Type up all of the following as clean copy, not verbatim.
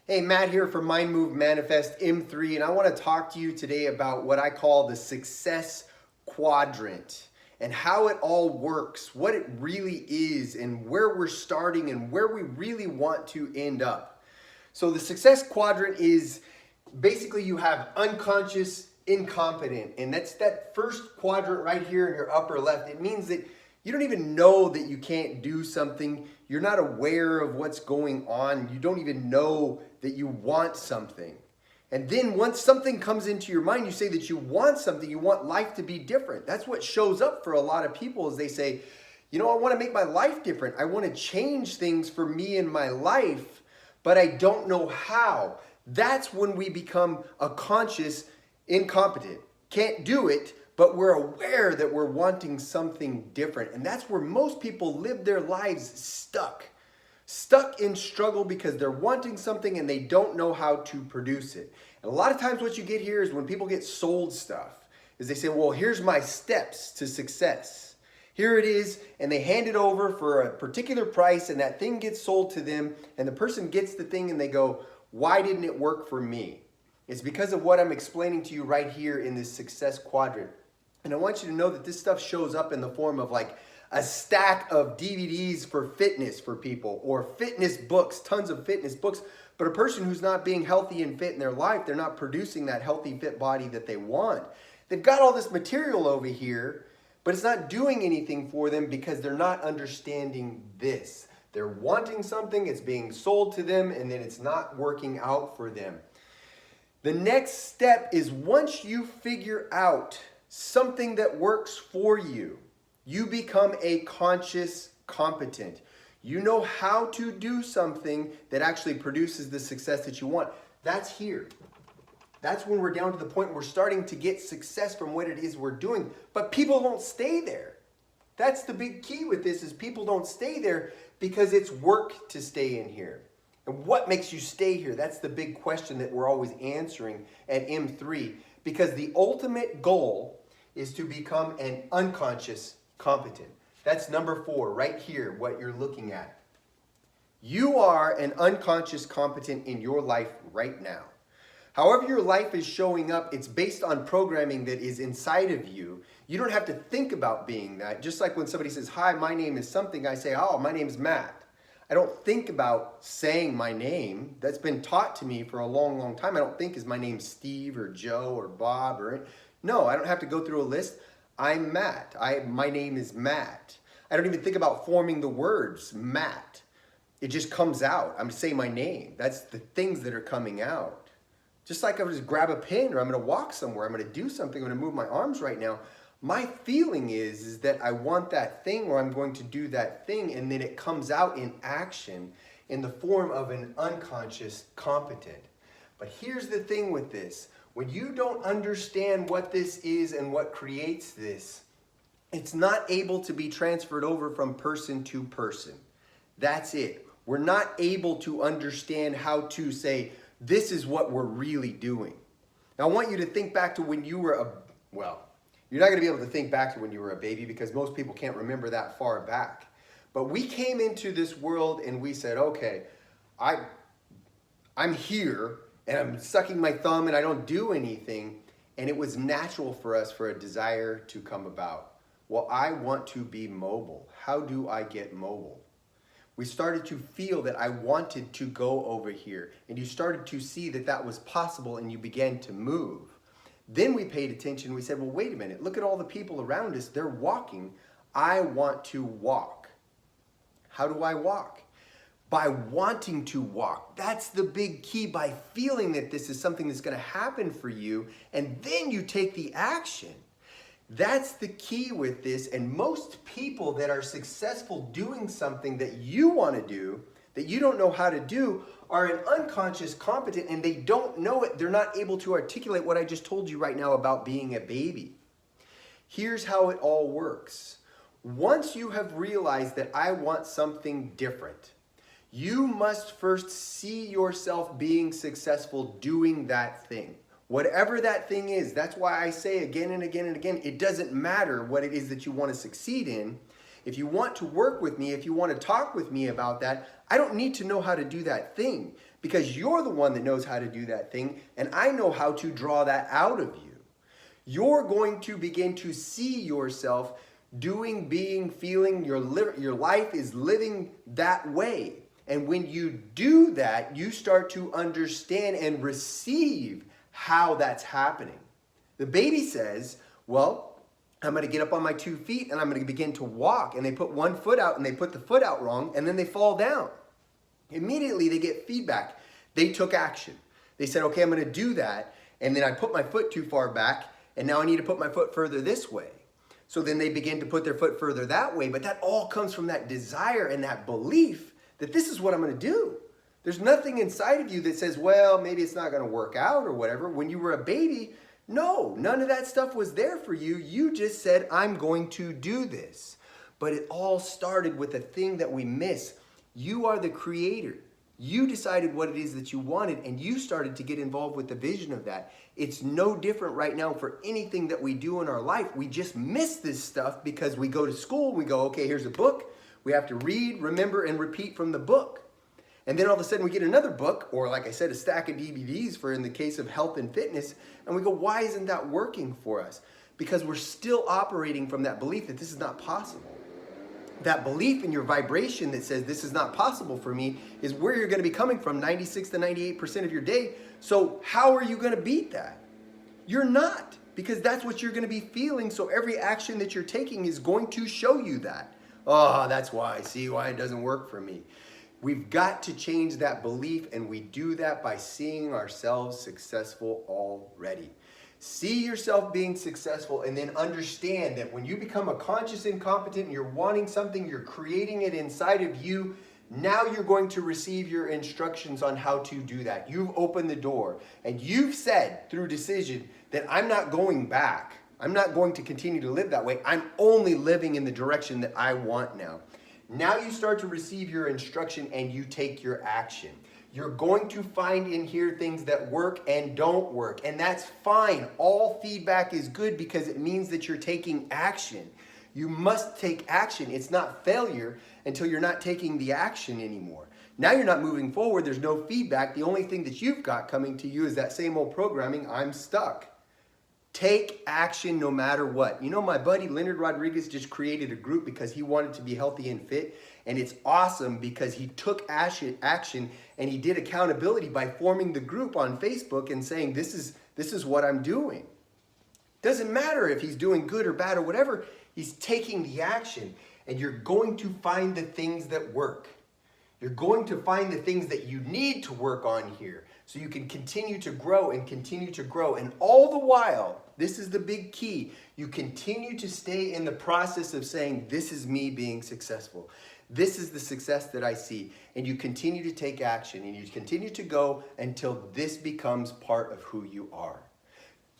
Hey, Matt here for Mind Move Manifest M3, and I want to talk to you today about what I call the Success Quadrant and how it all works, what it really is, and where we're starting and where we really want to end up. So the Success Quadrant is basically you have unconscious, incompetent, and that's that first quadrant right here in your upper left. It means that you don't even know that you can't do something. You're not aware of what's going on. You don't even know that you want something. And then once something comes into your mind, you say that you want something, you want life to be different. That's what shows up for a lot of people is they say, I want to make my life different. I want to change things for me in my life, but I don't know how. That's when we become a conscious incompetent. Can't do it, but we're aware that we're wanting something different. And that's where most people live their lives stuck in struggle because they're wanting something and they don't know how to produce it. And a lot of times what you get here is when people get sold stuff, is they say, well, here's my steps to success. Here it is, and they hand it over for a particular price, and that thing gets sold to them, and the person gets the thing and they go, why didn't it work for me? It's because of what I'm explaining to you right here in this Success Quadrant. And I want you to know that this stuff shows up in the form of like a stack of DVDs for fitness for people or fitness books, tons of fitness books. But a person who's not being healthy and fit in their life, they're not producing that healthy, fit body that they want. They've got all this material over here, but it's not doing anything for them because they're not understanding this. They're wanting something, it's being sold to them, and then it's not working out for them. The next step is once you figure out something that works for you, you become a conscious competent. You know how to do something that actually produces the success that you want. That's here. That's when we're down to the point where we're starting to get success from what it is we're doing. But people don't stay there. That's the big key with this is people don't stay there because it's work to stay in here. And what makes you stay here? That's the big question that we're always answering at M3 because the ultimate goal is to become an unconscious competent. That's number 4 right here, what you're looking at. You are an unconscious competent in your life right now. However your life is showing up, it's based on programming that is inside of you. You don't have to think about being that. Just like when somebody says, hi, my name is something, I say, oh, my name's Matt. I don't think about saying my name. That's been taught to me for a long, long time. I don't think is my name Steve or Joe or Bob or... No, I don't have to go through a list. I'm Matt. My name is Matt. I don't even think about forming the words Matt. It just comes out. I'm saying my name. That's the things that are coming out. Just like I would just grab a pen or I'm going to walk somewhere. I'm going to do something. I'm going to move my arms right now. My feeling is that I want that thing or I'm going to do that thing, and then it comes out in action in the form of an unconscious competent. But here's the thing with this. When you don't understand what this is and what creates this, it's not able to be transferred over from person to person. That's it. We're not able to understand how to say, this is what we're really doing. Now, I want you to think back to when you were you're not going to be able to think back to when you were a baby because most people can't remember that far back. But we came into this world and we said, okay, I'm here and I'm sucking my thumb and I don't do anything. And it was natural for us for a desire to come about. Well, I want to be mobile. How do I get mobile? We started to feel that I wanted to go over here. And you started to see that that was possible and you began to move. Then we paid attention. We said, well, wait a minute. Look at all the people around us. They're walking. I want to walk. How do I walk? By wanting to walk. That's the big key, by feeling that this is something that's going to happen for you, and then you take the action. That's the key with this, and most people that are successful doing something that you want to do, that you don't know how to do, are an unconscious competent, and they don't know it. They're not able to articulate what I just told you right now about being a baby. Here's how it all works. Once you have realized that I want something different, you must first see yourself being successful doing that thing. Whatever that thing is, that's why I say again and again and again, it doesn't matter what it is that you want to succeed in. If you want to work with me, if you want to talk with me about that, I don't need to know how to do that thing, because you're the one that knows how to do that thing, and I know how to draw that out of you. You're going to begin to see yourself doing, being, feeling, your life is living that way. And when you do that, you start to understand and receive how that's happening. The baby says, well, I'm going to get up on my 2 feet and I'm going to begin to walk. And they put one foot out and they put the foot out wrong, and then they fall down. Immediately they get feedback. They took action. They said, okay, I'm going to do that. And then I put my foot too far back, and now I need to put my foot further this way. So then they begin to put their foot further that way. But that all comes from that desire and that belief that this is what I'm going to do. There's nothing inside of you that says, well, maybe it's not going to work out or whatever. When you were a baby, no, none of that stuff was there for you. You just said, I'm going to do this. But it all started with a thing that we miss. You are the creator. You decided what it is that you wanted, and you started to get involved with the vision of that. It's no different right now for anything that we do in our life. We just miss this stuff because we go to school, we go, okay, here's a book. We have to read, remember, and repeat from the book. And then all of a sudden we get another book, or like I said, a stack of DVDs for in the case of health and fitness, and we go, why isn't that working for us? Because we're still operating from that belief that this is not possible. That belief in your vibration that says this is not possible for me is where you're going to be coming from 96 to 98% of your day. So how are you going to beat that? You're not, because that's what you're going to be feeling. So every action that you're taking is going to show you that. Oh, that's why. See why it doesn't work for me. We've got to change that belief, and we do that by seeing ourselves successful already. See yourself being successful, and then understand that when you become a conscious incompetent and you're wanting something, you're creating it inside of you. Now you're going to receive your instructions on how to do that. You've opened the door, and you've said through decision that I'm not going back. I'm not going to continue to live that way. I'm only living in the direction that I want now. Now you start to receive your instruction and you take your action. You're going to find in here things that work and don't work, and that's fine. All feedback is good because it means that you're taking action. You must take action. It's not failure until you're not taking the action anymore. Now you're not moving forward. There's no feedback. The only thing that you've got coming to you is that same old programming, I'm stuck. Take action no matter what. You know, my buddy Leonard Rodriguez just created a group because he wanted to be healthy and fit. And it's awesome because he took action and he did accountability by forming the group on Facebook and saying, this is what I'm doing. Doesn't matter if he's doing good or bad or whatever, he's taking the action. And you're going to find the things that work. You're going to find the things that you need to work on here so you can continue to grow and continue to grow. And all the while, this is the big key, you continue to stay in the process of saying, this is me being successful. This is the success that I see. And you continue to take action and you continue to go until this becomes part of who you are.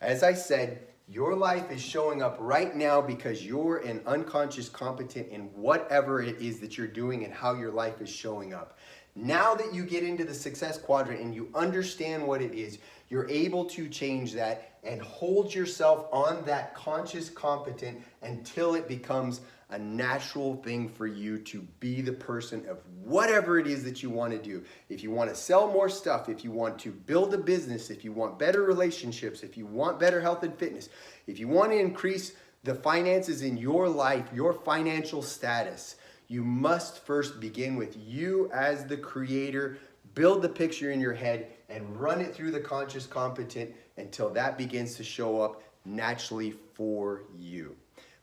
As I said, your life is showing up right now because you're an unconscious competent in whatever it is that you're doing and how your life is showing up. Now that you get into the success quadrant and you understand what it is, you're able to change that and hold yourself on that conscious competent until it becomes a natural thing for you to be the person of whatever it is that you want to do. If you want to sell more stuff, if you want to build a business, if you want better relationships, if you want better health and fitness, if you want to increase the finances in your life, your financial status, you must first begin with you as the creator, build the picture in your head and run it through the conscious competent until that begins to show up naturally for you.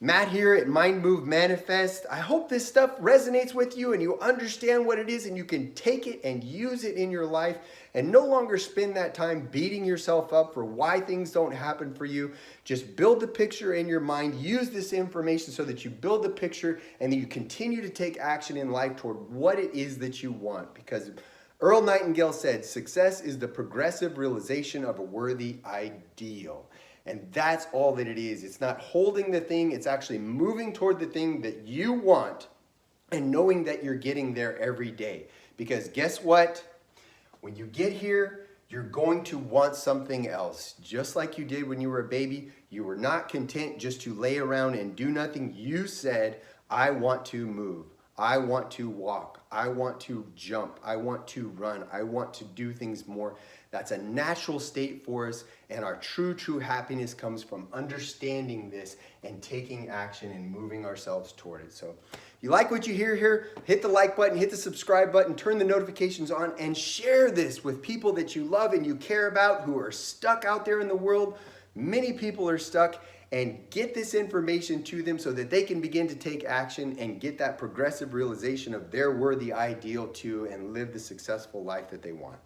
Matt here at Mind Move Manifest. I hope this stuff resonates with you and you understand what it is and you can take it and use it in your life and no longer spend that time beating yourself up for why things don't happen for you. Just build the picture in your mind. Use this information so that you build the picture and then you continue to take action in life toward what it is that you want. Because Earl Nightingale said, success is the progressive realization of a worthy ideal. And that's all that it is. It's not holding the thing. It's actually moving toward the thing that you want and knowing that you're getting there every day. Because guess what? When you get here, you're going to want something else. Just like you did when you were a baby, you were not content just to lay around and do nothing. You said, I want to move. I want to walk. I want to jump. I want to run. I want to do things more. That's a natural state for us, and our true happiness comes from understanding this and taking action and moving ourselves toward it. So if you like what you hear here, hit the like button, hit the subscribe button, turn the notifications on, and share this with people that you love and you care about who are stuck out there in the world. Many people are stuck, and get this information to them so that they can begin to take action and get that progressive realization of their worthy ideal too and live the successful life that they want.